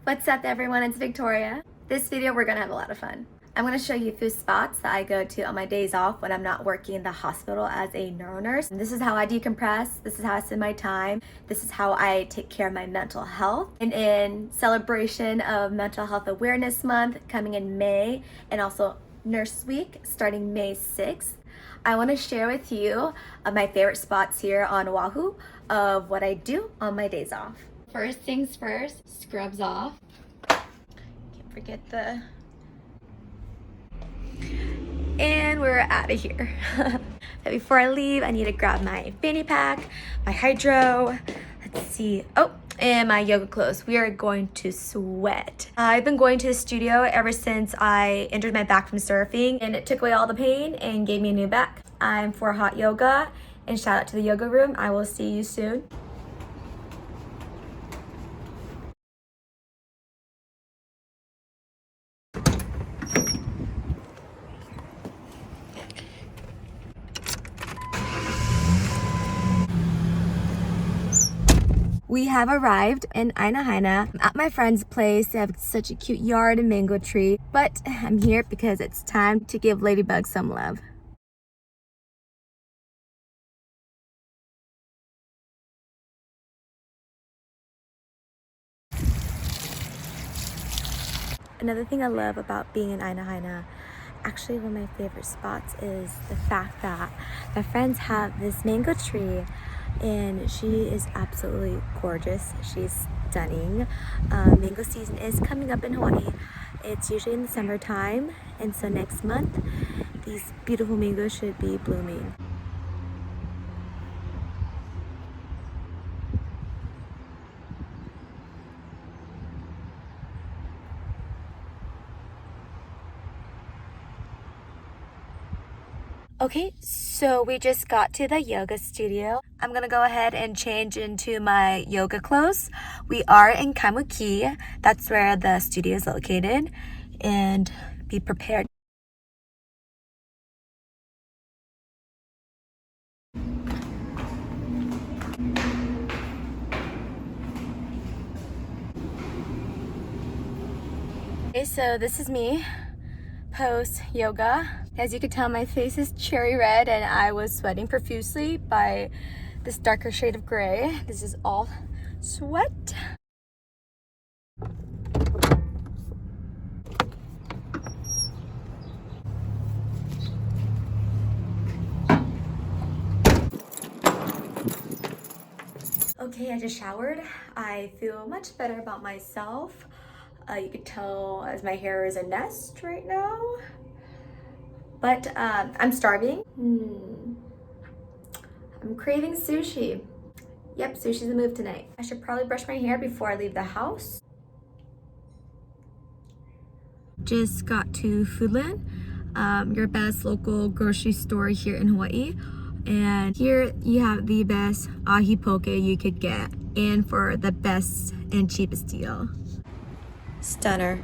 What's up everyone, it's Victoria. This video we're gonna have a lot of fun. I'm gonna show you a few spots that I go to on my days off when I'm not working in the hospital as a neuro nurse. And this is how I decompress, this is how I spend my time, this is how I take care of my mental health. And in celebration of Mental Health Awareness Month coming in May, and also Nurse Week starting May 6th, I want to share with you my favorite spots here on Oahu of what I do on my days off. First things first, scrubs off. Can't forget the... And we're out of here. But before I leave, I need to grab my fanny pack, my hydro, let's see, oh, and my yoga clothes. We are going to sweat. I've been going to the studio ever since I injured my back from surfing, and it took away all the pain and gave me a new back. I'm for hot yoga, and shout out to the yoga room. I will see you soon. We have arrived in Aina. I'm at my friend's place. They have such a cute yard and mango tree, but I'm here because it's time to give Ladybug some love. Another thing I love about being in Aina, actually one of my favorite spots, is the fact that my friends have this mango tree and she is absolutely gorgeous. She's stunning. Mango season is coming up in Hawaii. It's usually in the summertime, and so next month these beautiful mangoes should be blooming. Okay, so we just got to the yoga studio. I'm gonna go ahead and change into my yoga clothes. We are in Kaimuki. That's where the studio is located, and be prepared. Okay, so this is me post yoga. As you can tell, my face is cherry red and I was sweating profusely by this darker shade of gray. This is all sweat. Okay, I just showered. I feel much better about myself. You could tell as my hair is a nest right now. But I'm starving. I'm craving sushi. Yep, sushi's the move tonight. I should probably brush my hair before I leave the house. Just got to Foodland, your best local grocery store here in Hawaii. And here you have the best ahi poke you could get, and for the best and cheapest deal. Stunner.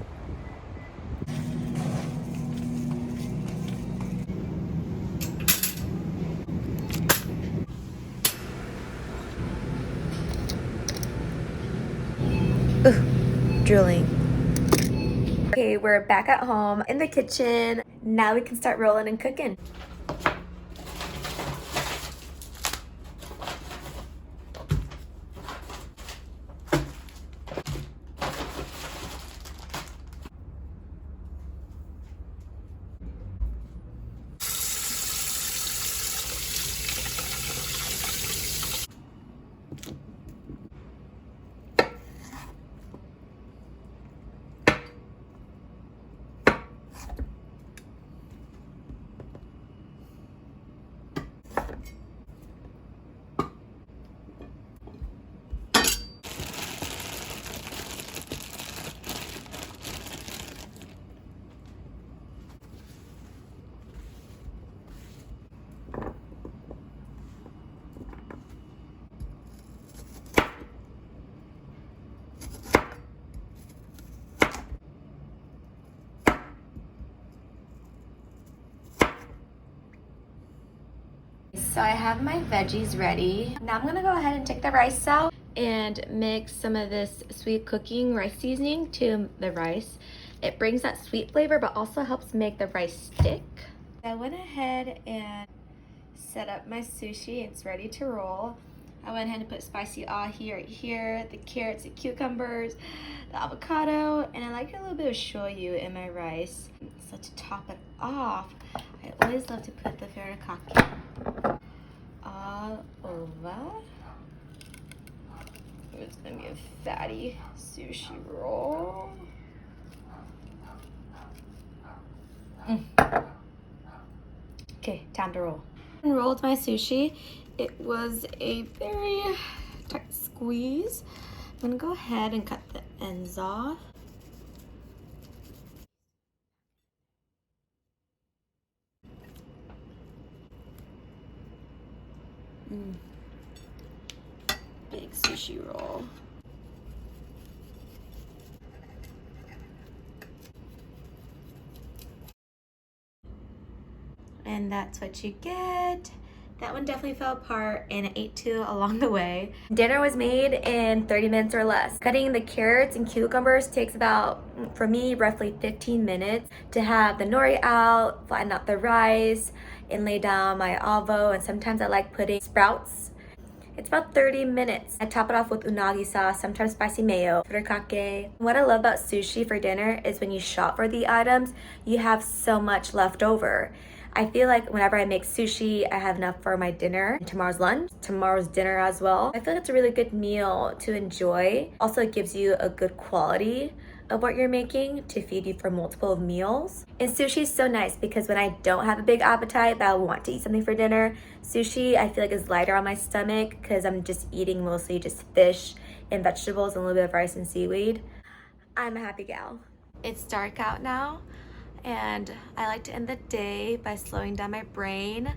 Drooling. Okay, we're back at home in the kitchen. Now we can start rolling and cooking. So I have my veggies ready. Now I'm gonna go ahead and take the rice out and mix some of this sweet cooking rice seasoning to the rice. It brings that sweet flavor, but also helps make the rice stick. I went ahead and set up my sushi. It's ready to roll. I went ahead and put spicy ahi right here, the carrots, the cucumbers, the avocado, and I like a little bit of shoyu in my rice. So to top it off, I always love to put the furikake all over. It's gonna be a fatty sushi roll. Okay, time to roll. I rolled my sushi. It was a very tight squeeze. I'm gonna go ahead and cut the ends off. Big sushi roll. And that's what you get. That one definitely fell apart and I ate two along the way. Dinner was made in 30 minutes or less. Cutting the carrots and cucumbers takes about, for me, roughly 15 minutes to have the nori out, flatten out the rice, and lay down my avo, and sometimes I like putting sprouts. It's about 30 minutes. I top it off with unagi sauce, sometimes spicy mayo, furikake. What I love about sushi for dinner is when you shop for the items, you have so much left over. I feel like whenever I make sushi, I have enough for my dinner, tomorrow's lunch, tomorrow's dinner as well. I feel like it's a really good meal to enjoy. Also, it gives you a good quality of what you're making to feed you for multiple meals. And sushi is so nice because when I don't have a big appetite but I want to eat something for dinner, sushi I feel like is lighter on my stomach because I'm just eating mostly just fish and vegetables and a little bit of rice and seaweed. I'm a happy gal. It's dark out now, and I like to end the day by slowing down my brain.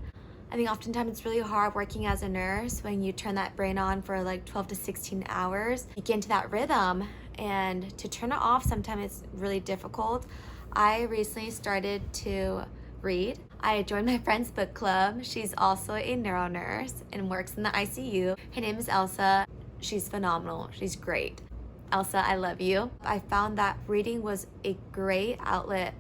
I think oftentimes it's really hard working as a nurse when you turn that brain on for like 12 to 16 hours. You get into that rhythm, and to turn it off sometimes it's really difficult. I recently started to read. I joined my friend's book club. She's also a neuro nurse and works in the ICU. Her name is Elsa. She's phenomenal. She's great. Elsa, I love you. I found that reading was a great outlet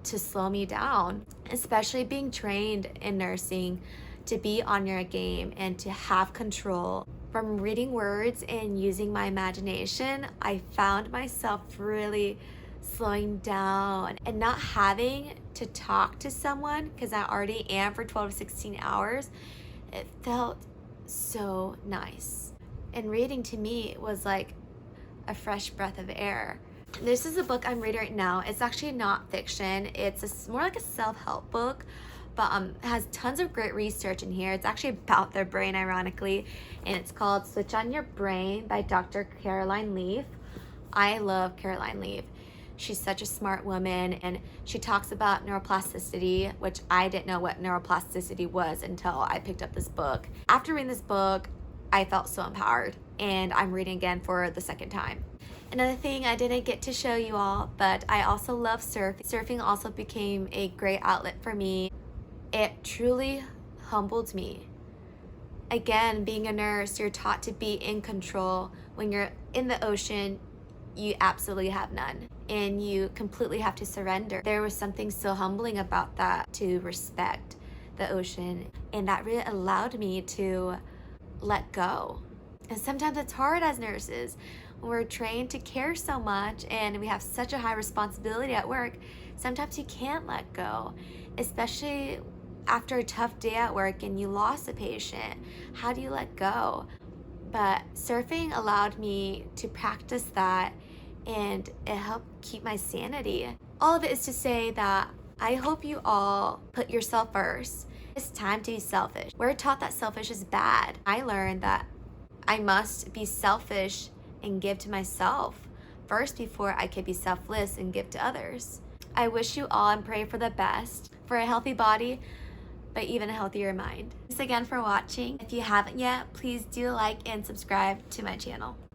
to slow me down, especially being trained in nursing, to be on your game and to have control. From reading words and using my imagination, I found myself really slowing down and not having to talk to someone because I already am for 12 to 16 hours. It felt so nice. And reading to me was like a fresh breath of air. This is a book I'm reading right now. It's actually not fiction. It's more like a self-help book, but has tons of great research in here. It's actually about the brain, ironically, and it's called Switch on Your Brain by Dr. Caroline Leaf. I love Caroline Leaf. She's such a smart woman, and she talks about neuroplasticity, which I didn't know what neuroplasticity was until I picked up this book. After reading this book, I felt so empowered, and I'm reading again for the second time. Another thing I didn't get to show you all, but I also love surfing. Surfing also became a great outlet for me. It truly humbled me. Again, being a nurse, you're taught to be in control. When you're in the ocean, you absolutely have none, and you completely have to surrender. There was something so humbling about that, to respect the ocean, and that really allowed me to let go. And sometimes it's hard as nurses. We're trained to care so much and we have such a high responsibility at work. Sometimes you can't let go, especially after a tough day at work and you lost a patient. How do you let go? But surfing allowed me to practice that, and it helped keep my sanity. All of it is to say that I hope you all put yourself first. It's time to be selfish. We're taught that selfish is bad. I learned that I must be selfish and give to myself first before I could be selfless and give to others. I wish you all and pray for the best, for a healthy body, but even a healthier mind. Thanks again for watching. If you haven't yet, please do like and subscribe to my channel.